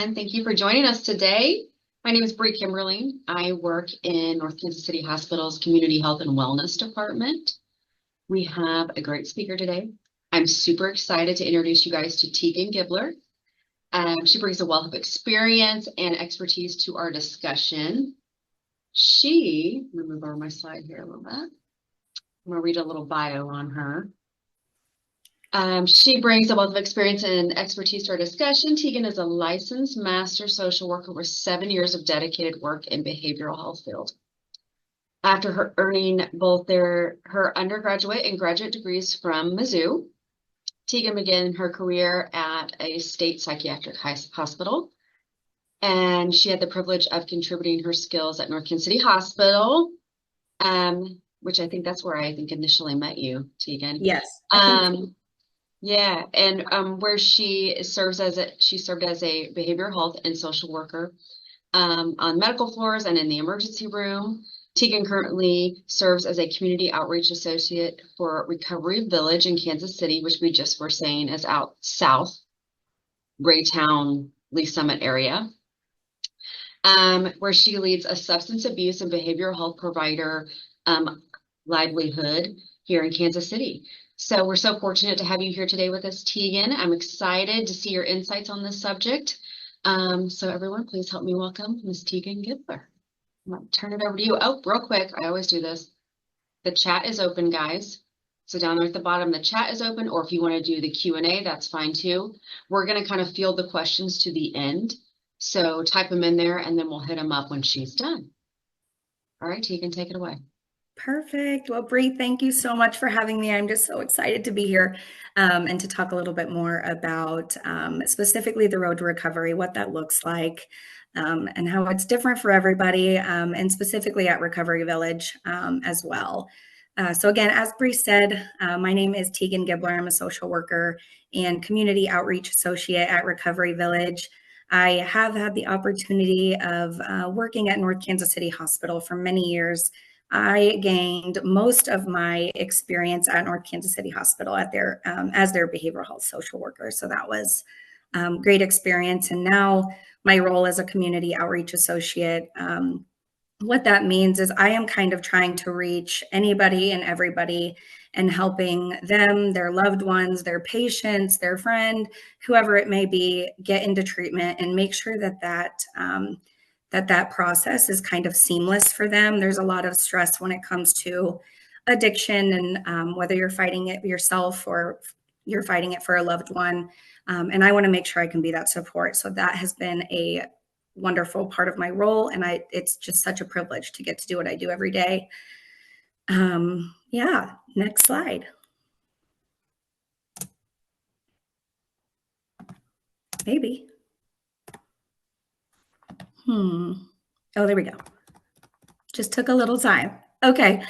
And thank you for joining us today. My name is Bree Kimberly. I work in North Kansas City Hospital's Community Health and Wellness Department. We have a great speaker today. I'm super excited to introduce you guys to Teagan Gibler. She brings a wealth of experience and expertise to our discussion. Let me move over my slide here a little bit. I'm going to read a little bio on her. She brings a wealth of experience and expertise to our discussion. Teagan is a licensed master social worker with 7 years of dedicated work in behavioral health field. After her earning both her undergraduate and graduate degrees from Mizzou, Teagan began her career at a state psychiatric hospital. And she had the privilege of contributing her skills at North Kansas City Hospital, which I think that's where I initially met you, Teagan. Yes. Yeah, and where she served as a behavioral health and social worker on medical floors and in the emergency room. Teagan currently serves as a community outreach associate for Recovery Village in Kansas City, which we just were saying is out south, Raytown, Lee Summit area, where she leads a substance abuse and behavioral health provider livelihood here in Kansas City. So we're so fortunate to have you here today with us, Teagan. I'm excited to see your insights on this subject. So everyone, please help me welcome Ms. Teagan Gibler. I'm going to turn it over to you. Oh, real quick, I always do this. The chat is open, guys. So down there at the bottom, the chat is open, or if you want to do the Q&A, that's fine too. We're going to kind of field the questions to the end. So type them in there, and then we'll hit them up when she's done. All right, Teagan, take it away. Perfect. Well, Bree, thank you so much for having me. I'm just so excited to be here and to talk a little bit more about specifically the road to recovery, what that looks like, and how it's different for everybody, and specifically at Recovery Village as well. So again, as Bree said, my name is Teagan Gibler. I'm a social worker and community outreach associate at Recovery Village. I have had the opportunity of working at North Kansas City Hospital for many years. I gained most of my experience at North Kansas City Hospital at their as their behavioral health social worker. So that was great experience. And now my role as a community outreach associate, what that means is I am kind of trying to reach anybody and everybody and helping them, their loved ones, their patients, their friend, whoever it may be, get into treatment and make sure that that process is kind of seamless for them. There's a lot of stress when it comes to addiction and whether you're fighting it yourself or you're fighting it for a loved one. And I want to make sure I can be that support. So that has been a wonderful part of my role. And it's just such a privilege to get to do what I do every day. Yeah, next slide. Maybe. Oh, there we go. Just took a little time. Okay,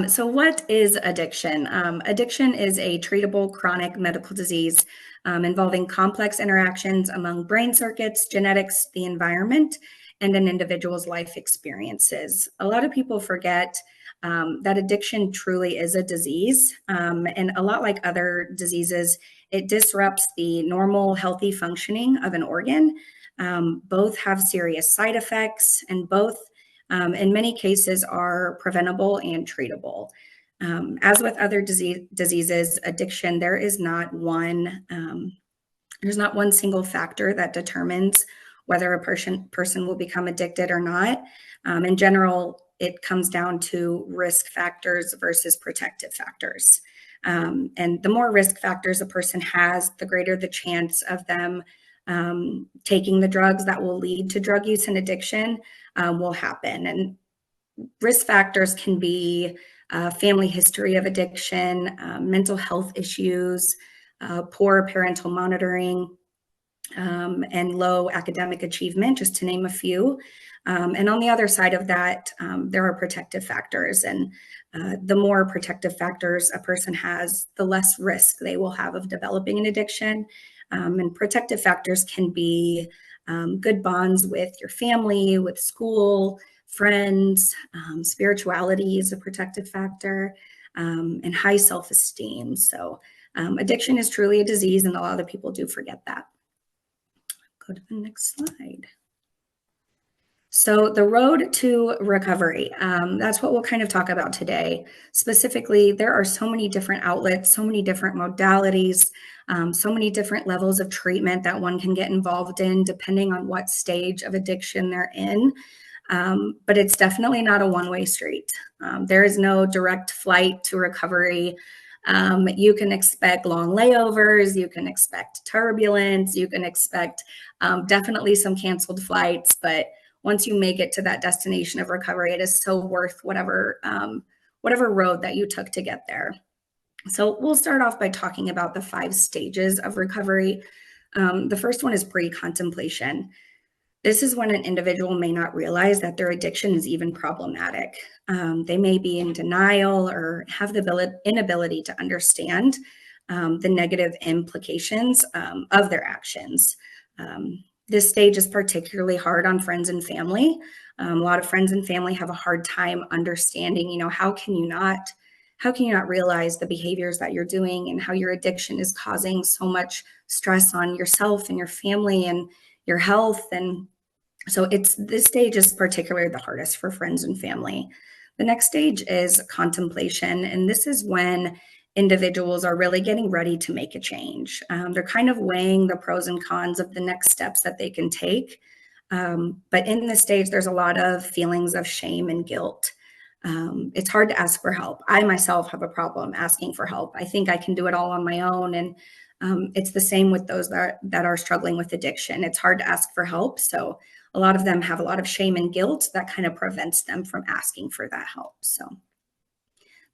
so what is addiction? Addiction is a treatable chronic medical disease involving complex interactions among brain circuits, genetics, the environment, and an individual's life experiences. A lot of people forget that addiction truly is a disease, and a lot like other diseases, it disrupts the normal healthy functioning of an organ. Both have serious side effects, and both in many cases are preventable and treatable. As with other diseases, addiction, there's not one single factor that determines whether a person will become addicted or not. In general, it comes down to risk factors versus protective factors. And the more risk factors a person has, the greater the chance of them taking the drugs that will lead to drug use and addiction will happen. And risk factors can be family history of addiction, mental health issues, poor parental monitoring, and low academic achievement, just to name a few. And on the other side of that, there are protective factors. And the more protective factors a person has, the less risk they will have of developing an addiction. And protective factors can be good bonds with your family, with school, friends. Spirituality is a protective factor, and high self-esteem. So addiction is truly a disease, and a lot of people do forget that. Go to the next slide. So the road to recovery, that's what we'll kind of talk about today. Specifically, there are so many different outlets, so many different modalities, so many different levels of treatment that one can get involved in depending on what stage of addiction they're in. But it's definitely not a one-way street. There is no direct flight to recovery. You can expect long layovers, you can expect turbulence, you can expect definitely some canceled flights, but once you make it to that destination of recovery, it is so worth whatever road that you took to get there. So we'll start off by talking about the 5 stages of recovery. The first one is pre-contemplation. This is when an individual may not realize that their addiction is even problematic. They may be in denial or have the inability to understand the negative implications of their actions. This stage is particularly hard on friends and family. A lot of friends and family have a hard time understanding, how can you not realize the behaviors that you're doing and how your addiction is causing so much stress on yourself and your family and your health. And so this stage is particularly the hardest for friends and family. The next stage is contemplation, and this is when individuals are really getting ready to make a change. They're kind of weighing the pros and cons of the next steps that they can take. But in this stage, there's a lot of feelings of shame and guilt. It's hard to ask for help. I myself have a problem asking for help. I think I can do it all on my own. And it's the same with those that are struggling with addiction. It's hard to ask for help. So a lot of them have a lot of shame and guilt that kind of prevents them from asking for that help. So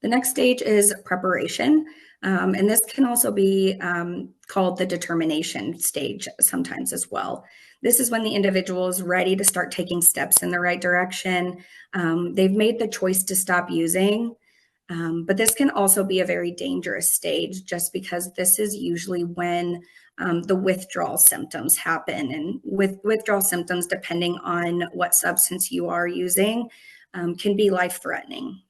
the next stage is preparation. And this can also be called the determination stage sometimes as well. This is when the individual is ready to start taking steps in the right direction. They've made the choice to stop using, but this can also be a very dangerous stage just because this is usually when the withdrawal symptoms happen. And with withdrawal symptoms, depending on what substance you are using, can be life-threatening.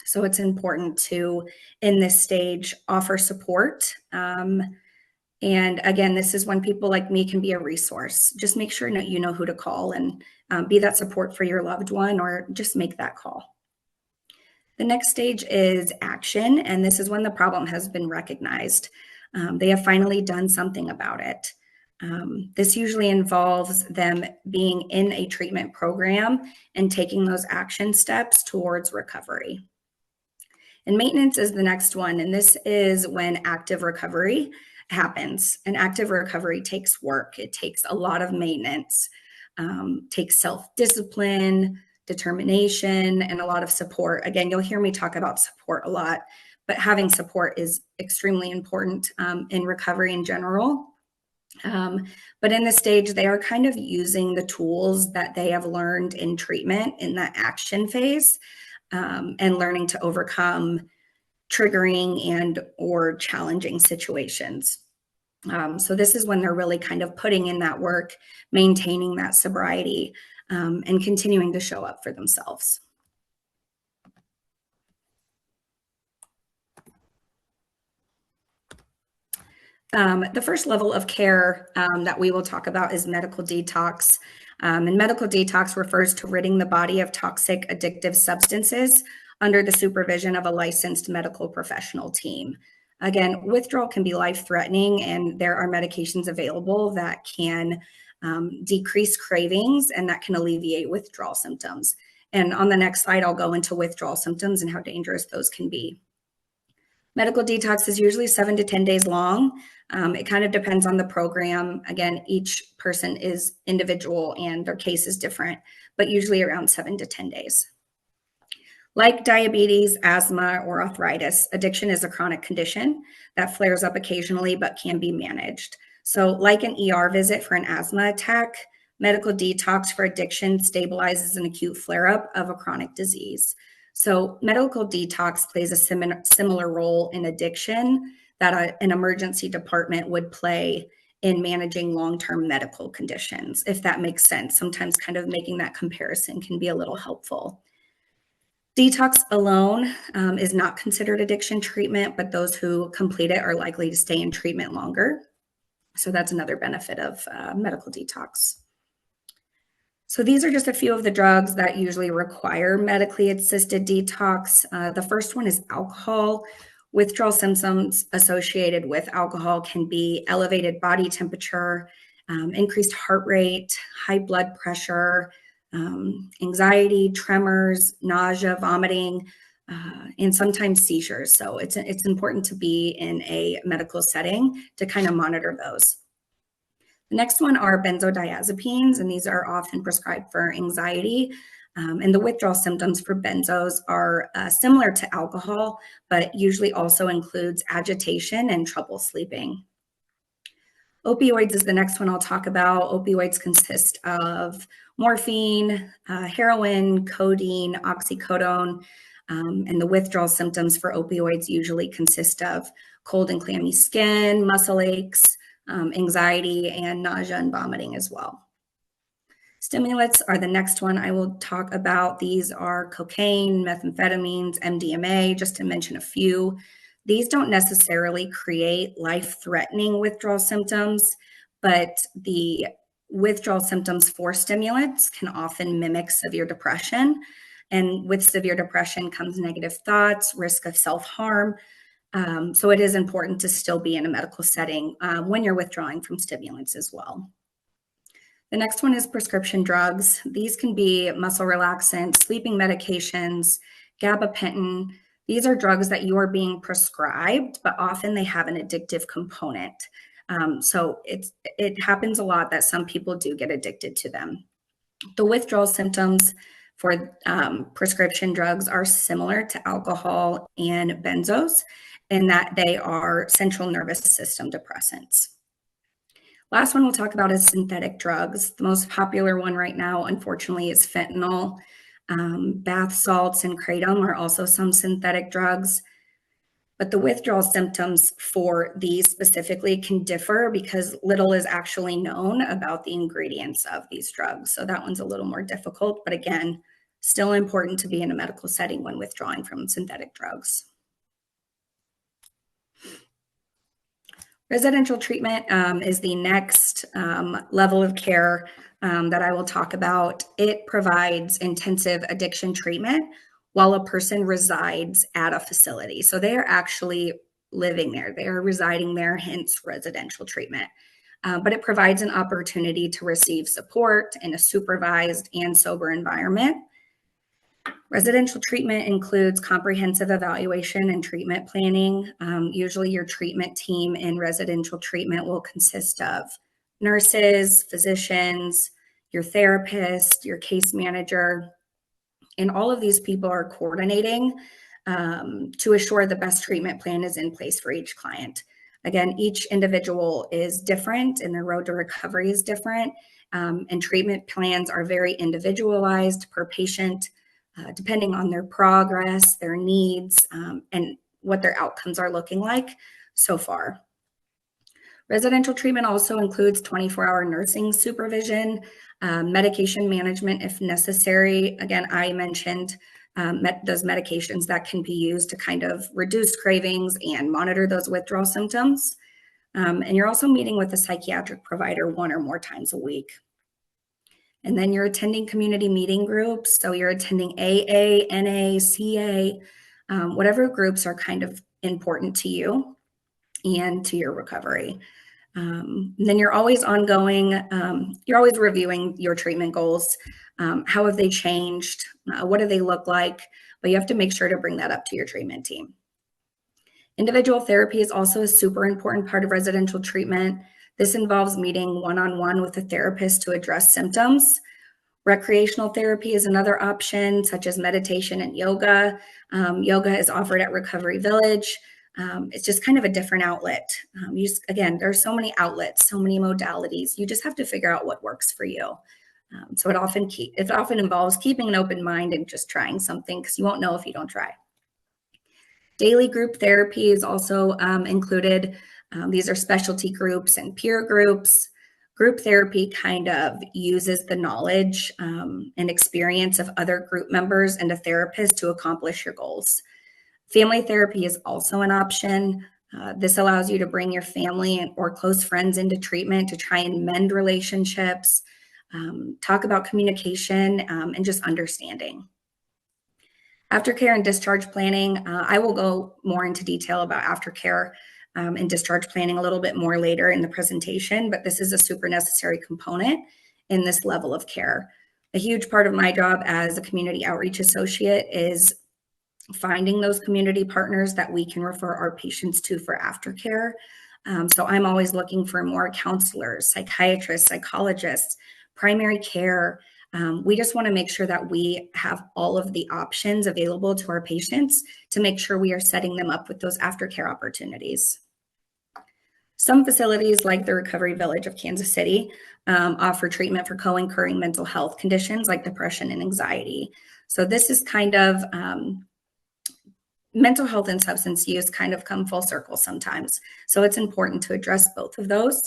So it's important to, in this stage, offer support. And again, this is when people like me can be a resource. Just make sure that you know who to call and be that support for your loved one, or just make that call. The next stage is action, and this is when the problem has been recognized. They have finally done something about it. This usually involves them being in a treatment program and taking those action steps towards recovery. And maintenance is the next one, and this is when active recovery happens. And active recovery takes work. It takes a lot of maintenance, takes self-discipline, determination, and a lot of support. Again, you'll hear me talk about support a lot, but having support is extremely important in recovery in general. But in this stage, they are kind of using the tools that they have learned in treatment in that action phase, and learning to overcome triggering and or challenging situations. So this is when they're really kind of putting in that work, maintaining that sobriety, and continuing to show up for themselves. The first level of care that we will talk about is medical detox. And medical detox refers to ridding the body of toxic addictive substances under the supervision of a licensed medical professional team. Again, withdrawal can be life-threatening, and there are medications available that can decrease cravings and that can alleviate withdrawal symptoms. And on the next slide, I'll go into withdrawal symptoms and how dangerous those can be. Medical detox is usually 7 to 10 days long. It kind of depends on the program. Again, each person is individual and their case is different, but usually around 7 to 10 days. Like diabetes, asthma, or arthritis, addiction is a chronic condition that flares up occasionally but can be managed. So like an ER visit for an asthma attack, medical detox for addiction stabilizes an acute flare-up of a chronic disease. So medical detox plays a similar role in addiction that an emergency department would play in managing long-term medical conditions, if that makes sense. Sometimes kind of making that comparison can be a little helpful. Detox alone is not considered addiction treatment, but those who complete it are likely to stay in treatment longer. So that's another benefit of medical detox. So these are just a few of the drugs that usually require medically assisted detox. The first one is alcohol. Withdrawal symptoms associated with alcohol can be elevated body temperature, increased heart rate, high blood pressure, anxiety, tremors, nausea, vomiting, and sometimes seizures. So it's important to be in a medical setting to kind of monitor those. The next one are benzodiazepines, and these are often prescribed for anxiety. And the withdrawal symptoms for benzos are similar to alcohol, but usually also includes agitation and trouble sleeping. Opioids is the next one I'll talk about. Opioids consist of morphine, heroin, codeine, oxycodone, and the withdrawal symptoms for opioids usually consist of cold and clammy skin, muscle aches, anxiety, and nausea and vomiting as well. Stimulants are the next one I will talk about. These are cocaine, methamphetamines, MDMA, just to mention a few. These don't necessarily create life-threatening withdrawal symptoms, but the withdrawal symptoms for stimulants can often mimic severe depression. And with severe depression comes negative thoughts, risk of self-harm. So it is important to still be in a medical setting when you're withdrawing from stimulants as well. The next one is prescription drugs. These can be muscle relaxants, sleeping medications, gabapentin. These are drugs that you are being prescribed, but often they have an addictive component. So it happens a lot that some people do get addicted to them. The withdrawal symptoms for prescription drugs are similar to alcohol and benzos in that they are central nervous system depressants. Last one we'll talk about is synthetic drugs. The most popular one right now, unfortunately, is fentanyl. Bath salts and kratom are also some synthetic drugs. But the withdrawal symptoms for these specifically can differ because little is actually known about the ingredients of these drugs. So that one's a little more difficult, but again, still important to be in a medical setting when withdrawing from synthetic drugs. Residential treatment is the next level of care that I will talk about. It provides intensive addiction treatment while a person resides at a facility. So they are actually living there. They are residing there, hence residential treatment. But it provides an opportunity to receive support in a supervised and sober environment. Residential treatment includes comprehensive evaluation and treatment planning. Usually your treatment team in residential treatment will consist of nurses, physicians, your therapist, your case manager, and all of these people are coordinating to assure the best treatment plan is in place for each client. Again, each individual is different and their road to recovery is different, and treatment plans are very individualized per patient, depending on their progress, their needs, and what their outcomes are looking like so far. Residential treatment also includes 24-hour nursing supervision, medication management if necessary. Again, I mentioned those medications that can be used to kind of reduce cravings and monitor those withdrawal symptoms. And you're also meeting with a psychiatric provider 1 or more times a week. And then you're attending community meeting groups. So you're attending AA, NA, CA, whatever groups are kind of important to you and to your recovery. And then you're always ongoing, you're always reviewing your treatment goals. How have they changed? What do they look like? But you have to make sure to bring that up to your treatment team. Individual therapy is also a super important part of residential treatment. This involves meeting one-on-one with a therapist to address symptoms. Recreational therapy is another option, such as meditation and yoga. Yoga is offered at Recovery Village. It's just kind of a different outlet. Again, there's so many outlets, so many modalities. You just have to figure out what works for you. So it often involves keeping an open mind and just trying something because you won't know if you don't try. Daily group therapy is also included. These are specialty groups and peer groups. Group therapy kind of uses the knowledge and experience of other group members and a therapist to accomplish your goals. Family therapy is also an option. This allows you to bring your family or close friends into treatment to try and mend relationships, talk about communication, and just understanding. Aftercare and discharge planning, I will go more into detail about aftercare and discharge planning a little bit more later in the presentation, but this is a super necessary component in this level of care. A huge part of my job as a community outreach associate is finding those community partners that we can refer our patients to for aftercare. So I'm always looking for more counselors, psychiatrists, psychologists, primary care. We just want to make sure that we have all of the options available to our patients to make sure we are setting them up with those aftercare opportunities. Some facilities like the Recovery Village of Kansas City offer treatment for co-occurring mental health conditions like depression and anxiety. So this is kind of mental health and substance use kind of come full circle sometimes. So it's important to address both of those.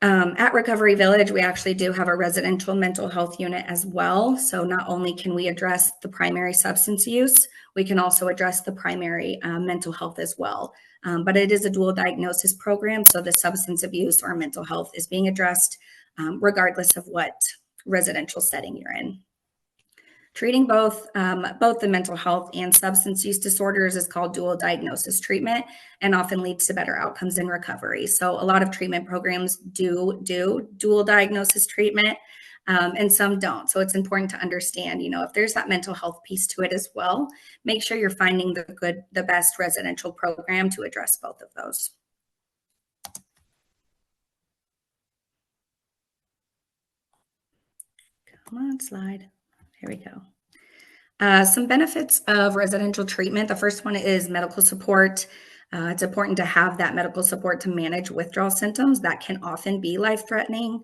At Recovery Village, we actually do have a residential mental health unit as well. So not only can we address the primary substance use, we can also address the primary mental health as well. But it is a dual diagnosis program, so the substance abuse or mental health is being addressed regardless of what residential setting you're in. Treating both the mental health and substance use disorders is called dual diagnosis treatment and often leads to better outcomes in recovery. So a lot of treatment programs do dual diagnosis treatment and some don't. So it's important to understand, if there's that mental health piece to it as well, make sure you're finding the best residential program to address both of those. Come on, slide. Here we go. Some benefits of residential treatment. The first one is medical support. It's important to have that medical support to manage withdrawal symptoms that can often be life-threatening.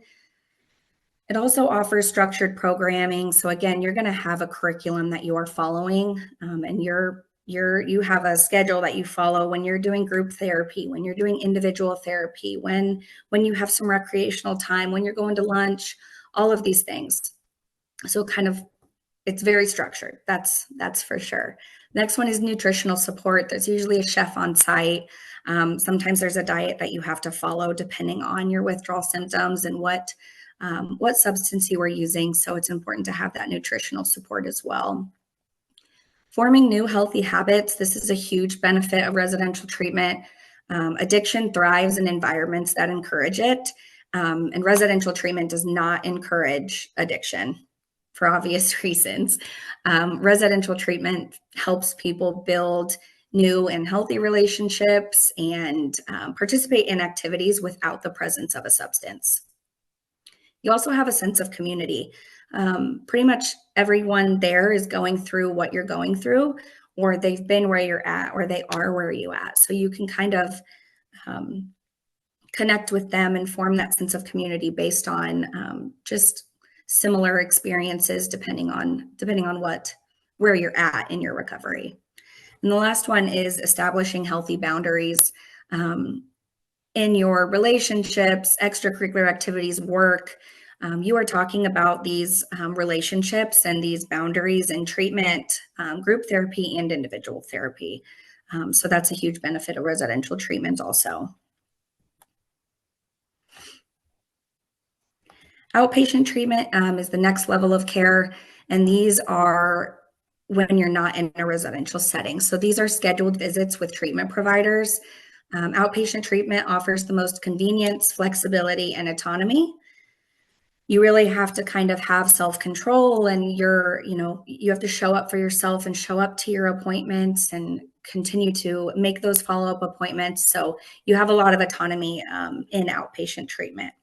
It also offers structured programming. So again, you're going to have a curriculum that you are following, and you have a schedule that you follow when you're doing group therapy, when you're doing individual therapy, when you have some recreational time, when you're going to lunch, all of these things. So it's very structured. That's for sure. Next one is nutritional support. There's usually a chef on site. Sometimes there's a diet that you have to follow depending on your withdrawal symptoms and what substance you are using. So it's important to have that nutritional support as well. Forming new healthy habits. This is a huge benefit of residential treatment. Addiction thrives in environments that encourage it. And residential treatment does not encourage addiction for obvious reasons. Residential treatment helps people build new and healthy relationships and participate in activities without the presence of a substance. You also have a sense of community. Pretty much everyone there is going through what you're going through, or they've been where you're at, or they are where you're at. So you can kind of connect with them and form that sense of community based on just similar experiences depending on where you're at in your recovery. And the last one is establishing healthy boundaries in your relationships, extracurricular activities, work. You are talking about these relationships and these boundaries in treatment, group therapy and individual therapy. So that's a huge benefit of residential treatment also. Outpatient treatment is the next level of care, and these are when you're not in a residential setting. So these are scheduled visits with treatment providers. Outpatient treatment offers the most convenience, flexibility, and autonomy. You really have to kind of have self-control, and you have to show up for yourself and show up to your appointments and continue to make those follow-up appointments. So you have a lot of autonomy in outpatient treatment.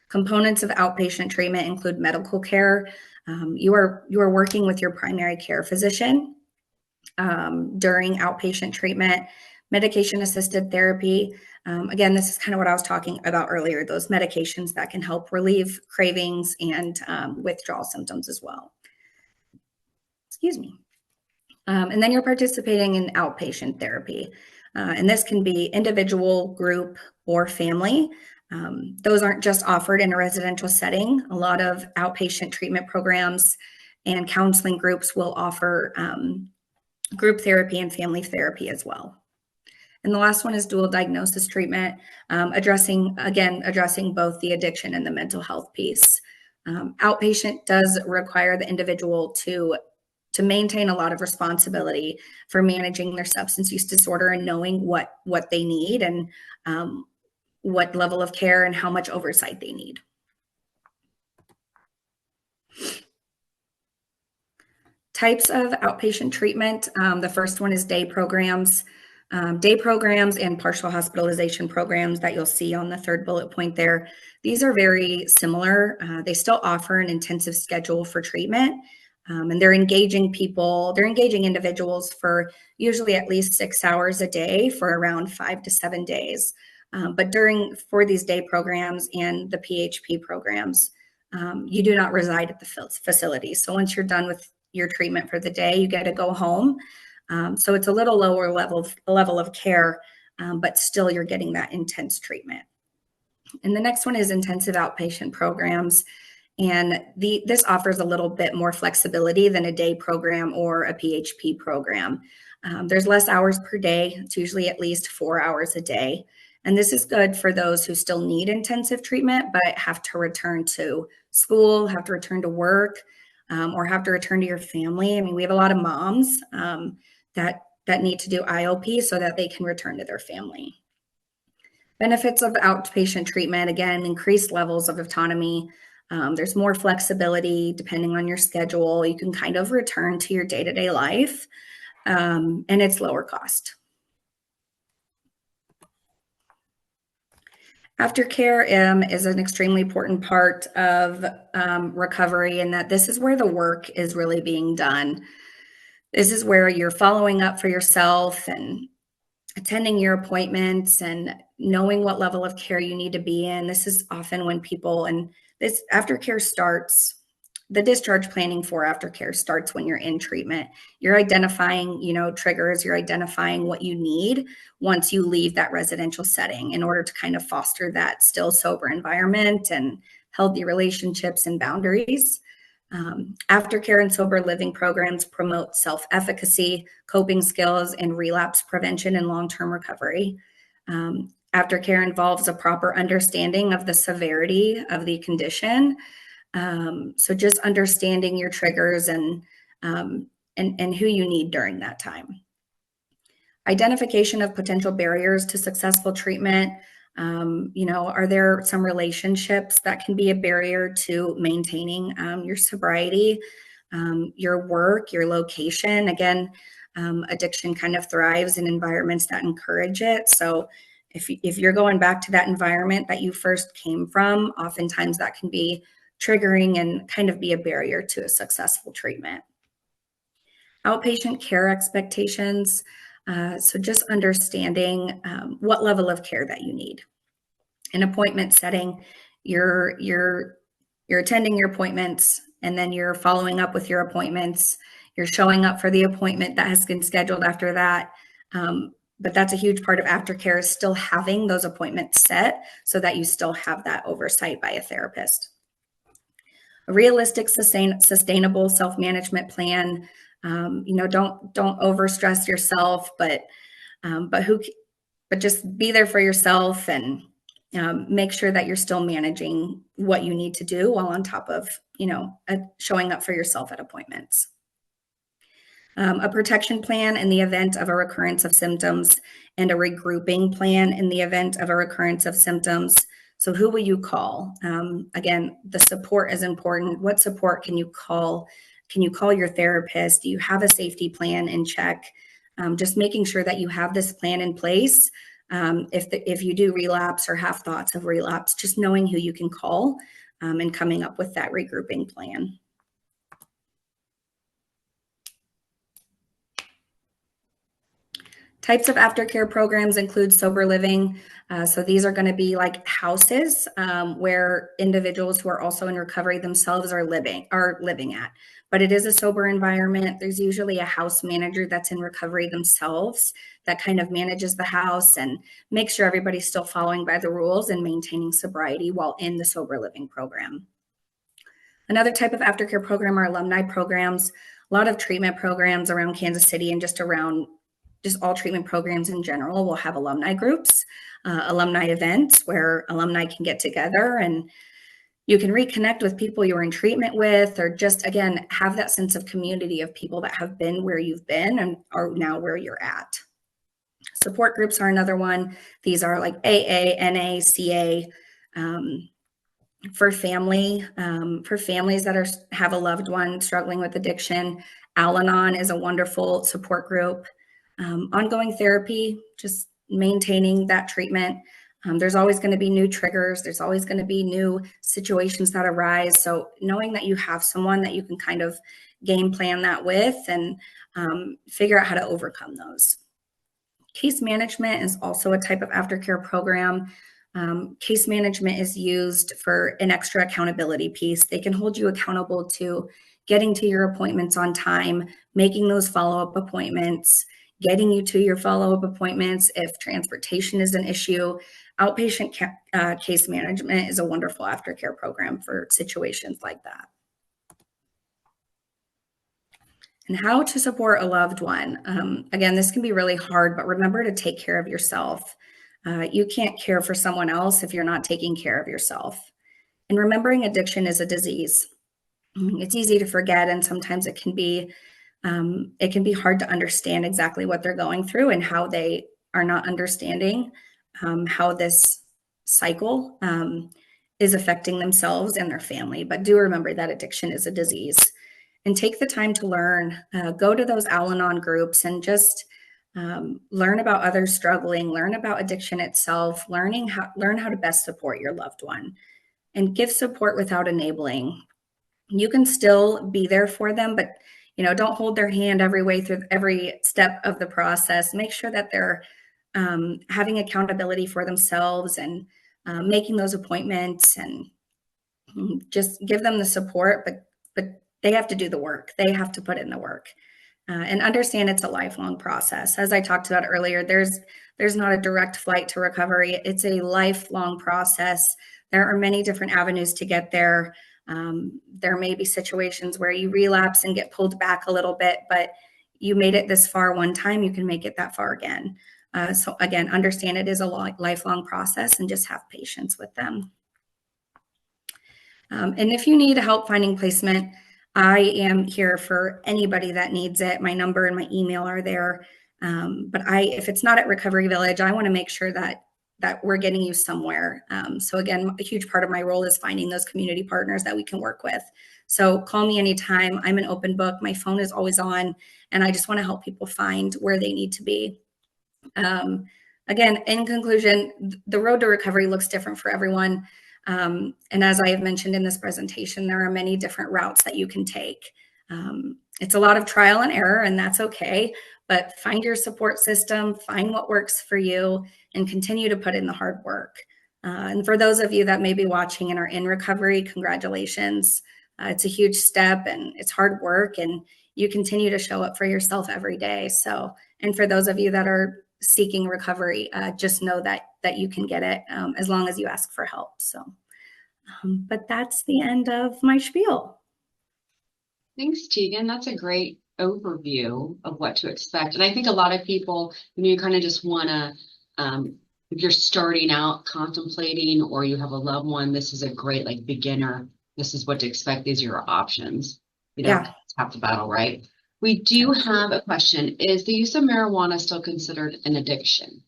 Components of outpatient treatment include medical care. You are working with your primary care physician during outpatient treatment, medication-assisted therapy. Again, this is kind of what I was talking about earlier, those medications that can help relieve cravings and withdrawal symptoms as well. Excuse me. And then you're participating in outpatient therapy. And this can be individual, group, or family. Those aren't just offered in a residential setting. A lot of outpatient treatment programs and counseling groups will offer group therapy and family therapy as well. And the last one is dual diagnosis treatment, addressing both the addiction and the mental health piece. Outpatient does require the individual to maintain a lot of responsibility for managing their substance use disorder and knowing what they need and what level of care and how much oversight they need. Types of outpatient treatment. The first one is day programs. Day programs and partial hospitalization programs that you'll see on the third bullet point there. These are very similar. They still offer an intensive schedule for treatment, and they're engaging individuals for usually at least 6 hours a day for around 5 to 7 days. But for these day programs and the PHP programs, you do not reside at the facility. So once you're done with your treatment for the day, you get to go home. So it's a little lower level of care, but still you're getting that intense treatment. And the next one is intensive outpatient programs. And this offers a little bit more flexibility than a day program or a PHP program. There's less hours per day. It's usually at least 4 hours a day. And this is good for those who still need intensive treatment, but have to return to school, have to return to work, or have to return to your family. I mean, we have a lot of moms that need to do IOP so that they can return to their family. Benefits of outpatient treatment, again, increased levels of autonomy. There's more flexibility depending on your schedule. You can kind of return to your day-to-day life, and it's lower cost. Aftercare is an extremely important part of recovery, and that this is where the work is really being done. This is where you're following up for yourself and attending your appointments and knowing what level of care you need to be in. This is often when this aftercare starts. The discharge planning for aftercare starts when you're in treatment. You're identifying, triggers, you're identifying what you need once you leave that residential setting in order to kind of foster that still sober environment and healthy relationships and boundaries. Aftercare and sober living programs promote self-efficacy, coping skills, and relapse prevention and long-term recovery. Aftercare involves a proper understanding of the severity of the condition. So just understanding your triggers and who you need during that time. Identification of potential barriers to successful treatment. Are there some relationships that can be a barrier to maintaining your sobriety, your work, your location? Again, addiction kind of thrives in environments that encourage it. So if you're going back to that environment that you first came from, oftentimes that can be triggering and kind of be a barrier to a successful treatment. Outpatient care expectations. So just understanding what level of care that you need. In appointment setting, you're attending your appointments, and then you're following up with your appointments. You're showing up for the appointment that has been scheduled after that. But that's a huge part of aftercare, is still having those appointments set so that you still have that oversight by a therapist. A realistic, sustainable self-management plan. Don't overstress yourself, but just be there for yourself and make sure that you're still managing what you need to do while on top of showing up for yourself at appointments. A protection plan in the event of a recurrence of symptoms, and a regrouping plan in the event of a recurrence of symptoms. So who will you call? Again, the support is important. What support can you call? Can you call your therapist? Do you have a safety plan in check? Just making sure that you have this plan in place. If you do relapse or have thoughts of relapse, just knowing who you can call and coming up with that regrouping plan. Types of aftercare programs include sober living. So these are going to be like houses where individuals who are also in recovery themselves are living at. But it is a sober environment. There's usually a house manager that's in recovery themselves that kind of manages the house and makes sure everybody's still following by the rules and maintaining sobriety while in the sober living program. Another type of aftercare program are alumni programs. A lot of treatment programs around Kansas City and just around just all treatment programs in general will have alumni groups, alumni events where alumni can get together and you can reconnect with people you were in treatment with, or just, again, have that sense of community of people that have been where you've been and are now where you're at. Support groups are another one. These are like AA, NA, CA, for families that have a loved one struggling with addiction. Al-Anon is a wonderful support group. Ongoing therapy, just maintaining that treatment. There's always going to be new triggers. There's always going to be new situations that arise. So knowing that you have someone that you can kind of game plan that with and figure out how to overcome those. Case management is also a type of aftercare program. Case management is used for an extra accountability piece. They can hold you accountable to getting to your appointments on time, making those follow-up appointments, getting you to your follow-up appointments if transportation is an issue. Outpatient case management is a wonderful aftercare program for situations like that. And how to support a loved one. Again, this can be really hard, but remember to take care of yourself. You can't care for someone else if you're not taking care of yourself. And remembering addiction is a disease. It's easy to forget, and sometimes it can be hard to understand exactly what they're going through and how they are not understanding how this cycle is affecting themselves and their family. But do remember that addiction is a disease. And take the time to learn. Go to those Al-Anon groups and just learn about others struggling, learn about addiction itself, learn how to best support your loved one, and give support without enabling. You can still be there for them, but don't hold their hand every way through every step of the process. Make sure that they're having accountability for themselves and making those appointments, and just give them the support, but they have to do the work. They have to put in the work. And understand it's a lifelong process. As I talked about earlier, there's not a direct flight to recovery. It's a lifelong process. There are many different avenues to get there. There may be situations where you relapse and get pulled back a little bit, but you made it this far one time, you can make it that far again. So again, understand it is a lifelong process, and just have patience with them. And if you need help finding placement, I am here for anybody that needs it. My number and my email are there. But if it's not at Recovery Village, I want to make sure that we're getting you somewhere. So again, a huge part of my role is finding those community partners that we can work with. So call me anytime. I'm an open book. My phone is always on, and I just want to help people find where they need to be. Again, in conclusion, the road to recovery looks different for everyone. And as I have mentioned in this presentation, there are many different routes that you can take. It's a lot of trial and error, and that's okay, but find your support system, find what works for you, and continue to put in the hard work. And for those of you that may be watching and are in recovery, congratulations. It's a huge step, and it's hard work, and you continue to show up for yourself every day. So, and for those of you that are seeking recovery, just know that you can get it as long as you ask for help. So, but that's the end of my spiel. Thanks, Teagan. That's a great overview of what to expect. And I think a lot of people, you kind of just want to, if you're starting out contemplating, or you have a loved one, this is a great beginner. This is what to expect. These are your options. You don't have to battle, right? We do have a question. Is the use of marijuana still considered an addiction?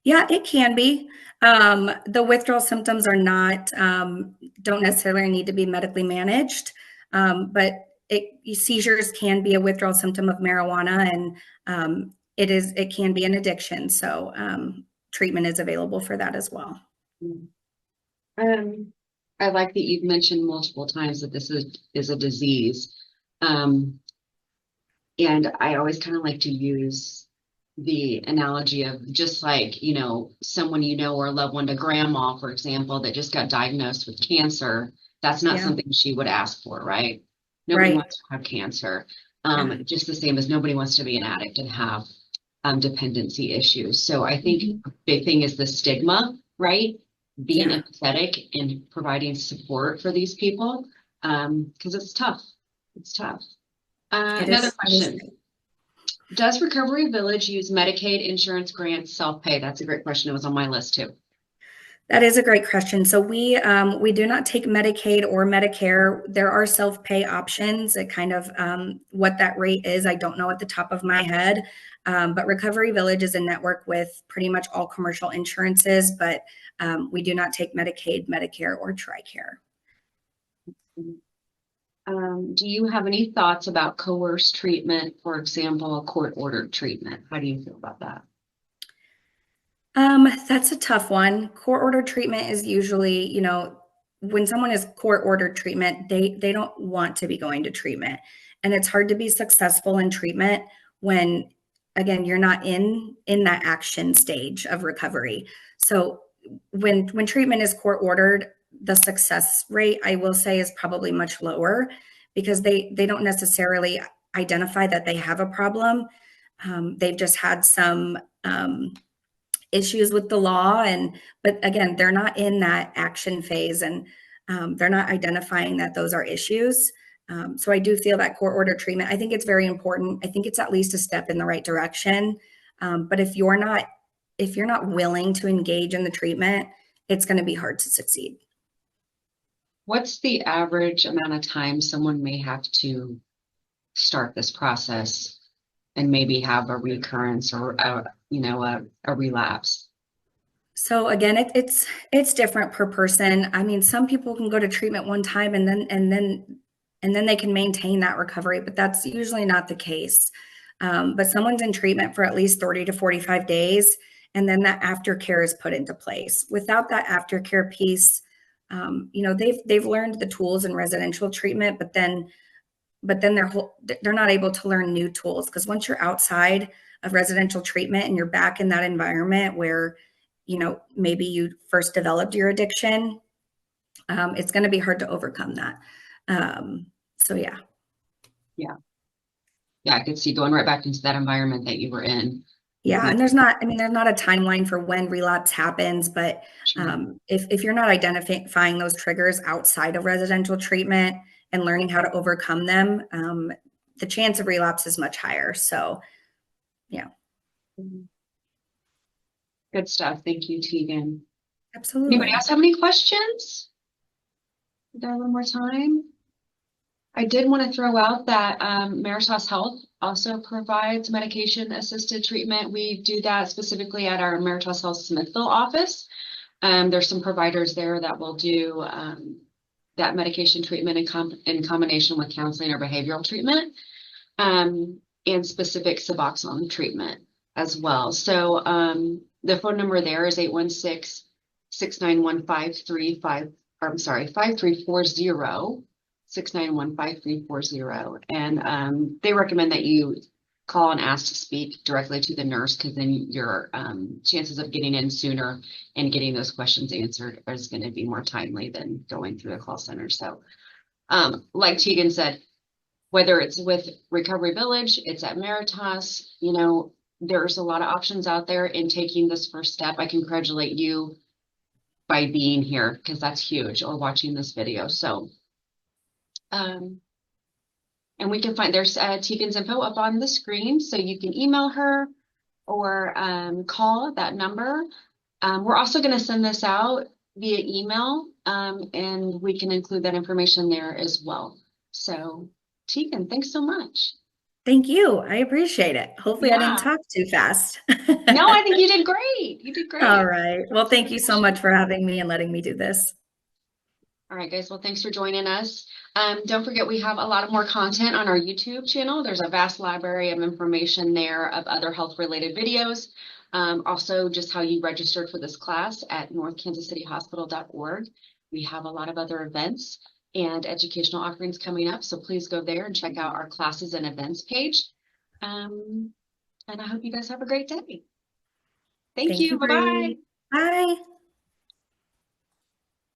Yeah, it can be. The withdrawal symptoms are not, don't necessarily need to be medically managed, but seizures can be a withdrawal symptom of marijuana, and it can be an addiction. So treatment is available for that as well. I like that you've mentioned multiple times that this is a disease. And I always kind of like to use the analogy of just like, someone or a loved one, to grandma, for example, that just got diagnosed with cancer. That's not something she would ask for, right? Nobody wants to have cancer. Just the same as nobody wants to be an addict and have dependency issues. So I think a big thing is the stigma, right? Being empathetic and providing support for these people, because it's tough. It's tough. Another question. Does Recovery Village use Medicaid insurance grants self-pay? That's a great question. It was on my list too. That is a great question. So we do not take Medicaid or Medicare. There are self-pay options. It kind of what that rate is, I don't know at the top of my head. But Recovery Village is a network with pretty much all commercial insurances, but we do not take Medicaid, Medicare, or TRICARE. Do you have any thoughts about coerced treatment, for example, court-ordered treatment? How do you feel about that? That's a tough one. Court ordered treatment is usually, when someone is court ordered treatment, they don't want to be going to treatment. And it's hard to be successful in treatment when, again, you're not in that action stage of recovery. So when treatment is court ordered, the success rate, I will say, is probably much lower because they don't necessarily identify that they have a problem. They've just had some issues with the law, but again, they're not in that action phase, and they're not identifying that those are issues. So I do feel that court order treatment, I think it's very important. I think it's at least a step in the right direction. But if you're not willing to engage in the treatment, it's going to be hard to succeed. What's the average amount of time someone may have to start this process and maybe have a recurrence or a relapse? So again, it's different per person. I mean, some people can go to treatment one time and then they can maintain that recovery, but that's usually not the case. But someone's in treatment for at least 30 to 45 days, and then that aftercare is put into place. Without that aftercare piece, they've learned the tools in residential treatment, but then they're not able to learn new tools, because once you're outside of residential treatment and you're back in that environment where maybe you first developed your addiction, it's going to be hard to overcome that. So yeah. I could see going right back into that environment that you were in. Yeah, and there's not a timeline for when relapse happens, but if you're not identifying those triggers outside of residential treatment and learning how to overcome them, the chance of relapse is much higher. So, yeah. Good stuff. Thank you, Teagan. Absolutely. Anybody else have any questions? Is there one more time? I did want to throw out that Meritas Health also provides medication-assisted treatment. We do that specifically at our Meritas Health Smithville office. There's some providers there that will do that medication treatment in combination with counseling or behavioral treatment, and specific Suboxone treatment as well. So the phone number there is 816-691-5340, 691-5340. And they recommend that you call and ask to speak directly to the nurse, because then your chances of getting in sooner and getting those questions answered is going to be more timely than going through a call center. So like Teagan said, whether it's with Recovery Village, it's at Meritas, there's a lot of options out there in taking this first step. I congratulate you by being here, because that's huge, or watching this video. So and we can find, there's Teagan's info up on the screen, so you can email her or call that number. We're also going to send this out via email, and we can include that information there as well. So Teagan, thanks so much. Thank you. I appreciate it. Hopefully I didn't talk too fast. No, I think you did great. You did great. All right. Well, thank you so much for having me and letting me do this. All right, guys. Well, thanks for joining us. Don't forget, we have a lot of more content on our YouTube channel. There's a vast library of information there of other health-related videos. Also, just how you registered for this class at northkansascityhospital.org. We have a lot of other events and educational offerings coming up, so please go there and check out our classes and events page. And I hope you guys have a great day. Thank you. Bye-bye. Bye.